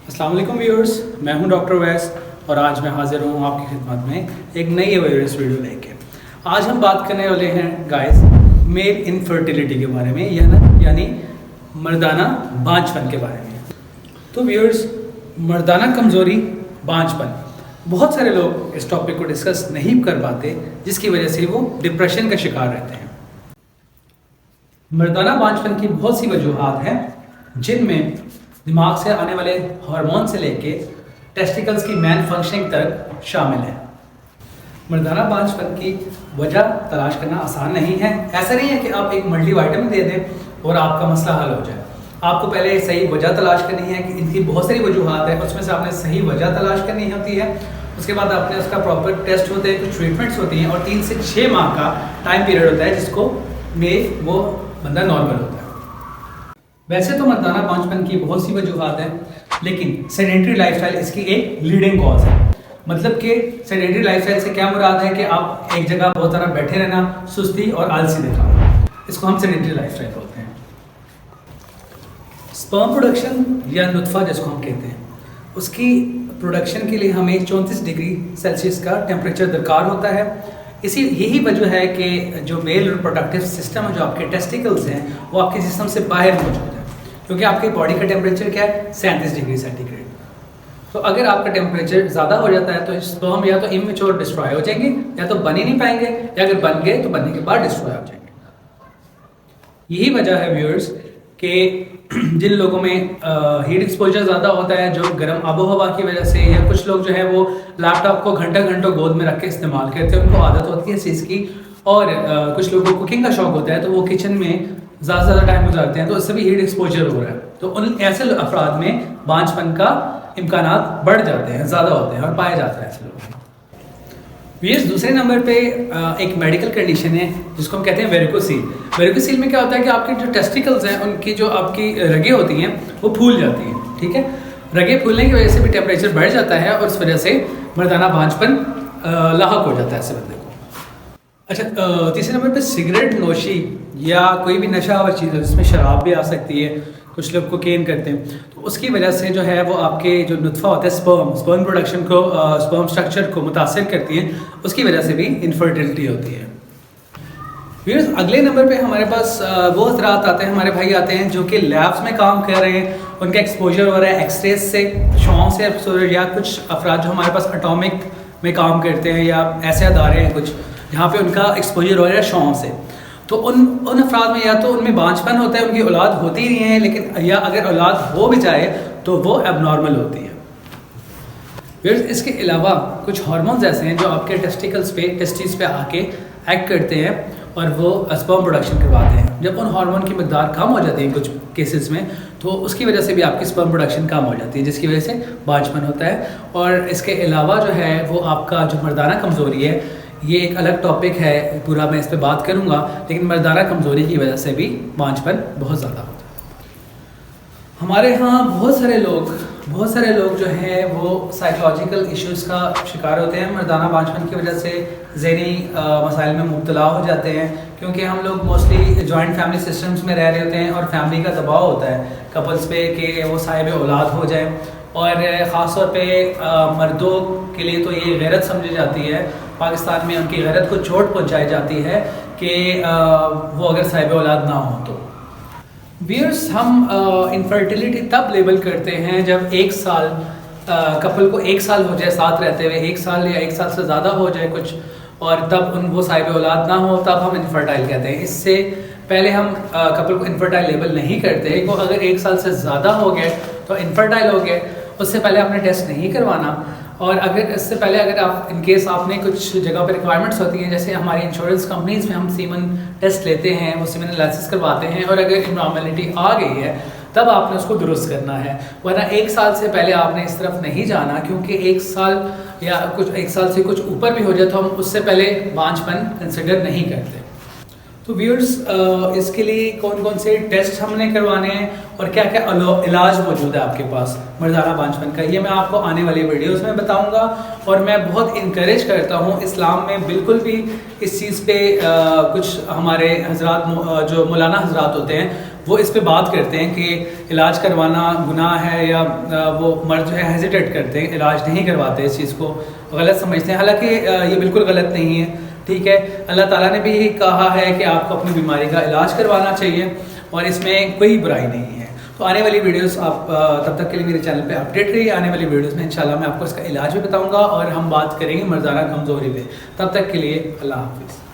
अस्सलाम वालेकुम व्यूअर्स, मैं हूं डॉक्टर वैस और आज मैं हाजिर हूं आपकी खिदमत में एक नई अवेयरनेस वीडियो लेके। आज हम बात करने वाले हैं गाइस मेल इनफर्टिलिटी के बारे में यानी मर्दाना बांझपन के बारे में। तो व्यूअर्स, मर्दाना कमज़ोरी, बांझपन, बहुत सारे लोग इस टॉपिक को डिस्कस नहीं कर पाते, जिसकी वजह से वो डिप्रेशन का शिकार रहते हैं। मर्दाना बांझपन की बहुत सी वजूहात हैं, जिनमें दिमाग से आने वाले हार्मोन से लेके टेस्टिकल्स की मैन फंक्शनिंग तक शामिल है। मर्दाना बांझपन की वजह तलाश करना आसान नहीं है। ऐसा नहीं है कि आप एक मल्टीविटामिन दे दें और आपका मसला हल हो जाए। आपको पहले सही वजह तलाश करनी है कि इनकी बहुत सारी वजूहात है, उसमें से आपने सही वजह तलाश करनी होती है। उसके बाद आपने उसका प्रॉपर टेस्ट होते हैं, कुछ ट्रीटमेंट्स होती हैं और 3 से 6 माह का टाइम पीरियड होता है जिसको में वो बंदा नॉर्मल होता है। वैसे तो मर्दाना बांझपन की बहुत सी वजूहात हैं, लेकिन सेडेंटरी लाइफस्टाइल इसकी एक लीडिंग कॉज है। मतलब कि सेडेंटरी लाइफस्टाइल से क्या मुराद है कि आप एक जगह बहुत सारा बैठे रहना, सुस्ती और आलसी दिखाना, इसको हम सेडेंटरी लाइफस्टाइल बोलते हैं। स्पर्म प्रोडक्शन या नुत्फा जिसको हम कहते हैं, उसकी प्रोडक्शन के लिए हमें 34 डिग्री सेल्सियस का टेम्परेचर दरकार होता है। यही वजह है कि जो मेल रिप्रोडक्टिव सिस्टम है, जो आपके टेस्टिकल्स हैं, वो आपके जिस्म से बाहर मौजूद है, क्योंकि आपकी बॉडी का टेम्परेचर क्या है, 37 डिग्री सेंटीग्रेड। तो अगर आपका टेम्परेचर ज़्यादा हो जाता है तो स्पर्म या तो इमेच्योर डिस्ट्रॉय हो जाएंगे, या तो बन ही नहीं पाएंगे, या अगर बन गए तो बनने के बाद डिस्ट्रॉय हो जाएंगे। यही वजह है व्यूअर्स कि जिन लोगों में हीट एक्सपोजर ज़्यादा होता है, जो गर्म आबो हवा की वजह से, या कुछ लोग जो है वो लैपटॉप को घंटों गोद में रख के इस्तेमाल करते हैं, उनको आदत होती है इस चीज़ की, और कुछ लोगों को कुकिंग का शौक होता है तो वो किचन में ज़्यादा टाइम गुजारते हैं, तो इससे भी हीट एक्सपोजर हो रहा है। तो उन ऐसे अफराद में बांझपन का इम्कानात बढ़ जाते हैं, ज़्यादा होते हैं और पाया जाता है ऐसे लोगों में। व्यूअर्स, दूसरे नंबर पे एक मेडिकल कंडीशन है जिसको हम कहते हैं वेरिकोसील। वेरिकोसील में क्या होता है कि आपके जो टेस्टिकल्स हैं, उनकी जो आपकी रगें होती हैं वो फूल जाती हैं। ठीक है, रगें फूलने की वजह से भी टेम्परेचर बढ़ जाता है और उस वजह से मर्दाना बांझपन लाहक हो जाता है ऐसे बंदे को। अच्छा, तीसरे नंबर पे सिगरेट नोशी या कोई भी नशा हुआ चीज़ है, जिसमें शराब भी आ सकती है, कुछ लोग कोकेन करते हैं, तो उसकी वजह से जो है वो आपके जो नुत्फा होता है, स्पर्म प्रोडक्शन को, स्पर्म स्ट्रक्चर को मुतासिर करती है, उसकी वजह से भी इनफर्टिलिटी होती है। व्यूअर्स, अगले नंबर पे हमारे पास वो हज़रात आते हैं, हमारे भाई आते हैं जो कि लैब्स में काम कर रहे हैं, उनका एक्सपोजर हो रहा है एक्सरेज से, शॉम से एक्सपोजर, या कुछ अफराद जो हमारे पास एटॉमिक में काम करते हैं, या ऐसे अदारे हैं कुछ जहाँ पे उनका एक्सपोजर हो रहा है शॉम से। तो उन अफराद में या तो उनमें बांझपन होता है, उनकी औलाद होती ही नहीं है, लेकिन या अगर औलाद हो भी जाए तो वो एबनॉर्मल होती है। फिर इसके अलावा कुछ हार्मोन्स ऐसे हैं जो आपके टेस्टिस पे आके एक्ट करते हैं और वो स्पर्म प्रोडक्शन करवाते हैं। जब उन हार्मोन की मकदार कम हो जाती है कुछ केसेस में, तो उसकी वजह से भी आपकी स्पर्म प्रोडक्शन कम हो जाती है, जिसकी वजह से बांझपन होता है। और इसके अलावा जो है वो आपका जो मर्दाना कमज़ोरी है, ये एक अलग टॉपिक है, पूरा मैं इस पर बात करूँगा, लेकिन मर्दाना कमज़ोरी की वजह से भी बांझपन बहुत ज़्यादा होता है। हमारे यहाँ बहुत सारे लोग जो है वो साइकोलॉजिकल इश्यूज़ का शिकार होते हैं। मर्दाना बांझपन की वजह से ज़हनी मसाइल में मुब्तला हो जाते हैं, क्योंकि हम लोग मोस्टली जॉइंट फैमिली सिस्टम्स में रह रहे होते हैं और फैमिली का दबाव होता है कपल्स पे कि वो साहिब औलाद हो जाए। और ख़ास तौर पे मर्दों के लिए तो ये गैरत समझी जाती है, पाकिस्तान में उनकी गैरत को चोट पहुंचाई जाती है कि वो अगर साहिब औलाद ना हो। तो व्यूअर्स, हम इनफर्टिलिटी तब लेबल करते हैं जब 1 साल कपल को 1 साल हो जाए साथ रहते हुए, 1 साल या 1 साल से ज़्यादा हो जाए कुछ, और तब वो साहिब औलाद ना हो, तब हम इनफर्टाइल कहते हैं। इससे पहले हम कपल को इनफर्टाइल लेबल नहीं करते। वो अगर 1 साल से ज़्यादा हो गए तो इनफर्टाइल हो गए, उससे पहले आपने टेस्ट नहीं करवाना। और अगर इससे पहले अगर आप इनकेस आपने कुछ जगह पर रिक्वायरमेंट्स होती हैं, जैसे हमारी इंश्योरेंस कंपनीज में हम सीमन टेस्ट लेते हैं, वो सीमन एनालिसिस करवाते हैं, और अगर इननॉर्मेलिटी आ गई है तब आपने उसको दुरुस्त करना है, वरना 1 साल से पहले आपने इस तरफ नहीं जाना, क्योंकि 1 साल या कुछ 1 साल से कुछ ऊपर भी हो जाए तो हम उससे पहले बांझपन कंसिडर नहीं करते। तो व्यूअर्स, इसके लिए कौन कौन से टेस्ट हमने करवाने हैं और क्या क्या इलाज मौजूद है आपके पास मर्दाना बांझपन का, ये मैं आपको आने वाली वीडियोस में बताऊंगा। और मैं बहुत इनकरेज करता हूँ, इस्लाम में बिल्कुल भी इस चीज़ पे कुछ हमारे हजरात जो मौलाना हजरात होते हैं वो इस पे बात करते हैं कि इलाज करवाना गुनाह है, या वो मर्द जो है हेजिटेट करते हैं, इलाज नहीं करवाते, इस चीज़ को गलत समझते हैं। हालांकि ये बिल्कुल गलत नहीं है, ठीक है। अल्लाह ताला ने भी कहा है कि आपको अपनी बीमारी का इलाज करवाना चाहिए और इसमें कोई बुराई नहीं है। तो आने वाली वीडियोस आप तब तक के लिए मेरे चैनल पे अपडेट रहिए। आने वाली वीडियोस में इंशाल्लाह मैं आपको इसका इलाज भी बताऊंगा और हम बात करेंगे मर्दाना कमज़ोरी पे। तब तक के लिए अल्लाह हाफिज़।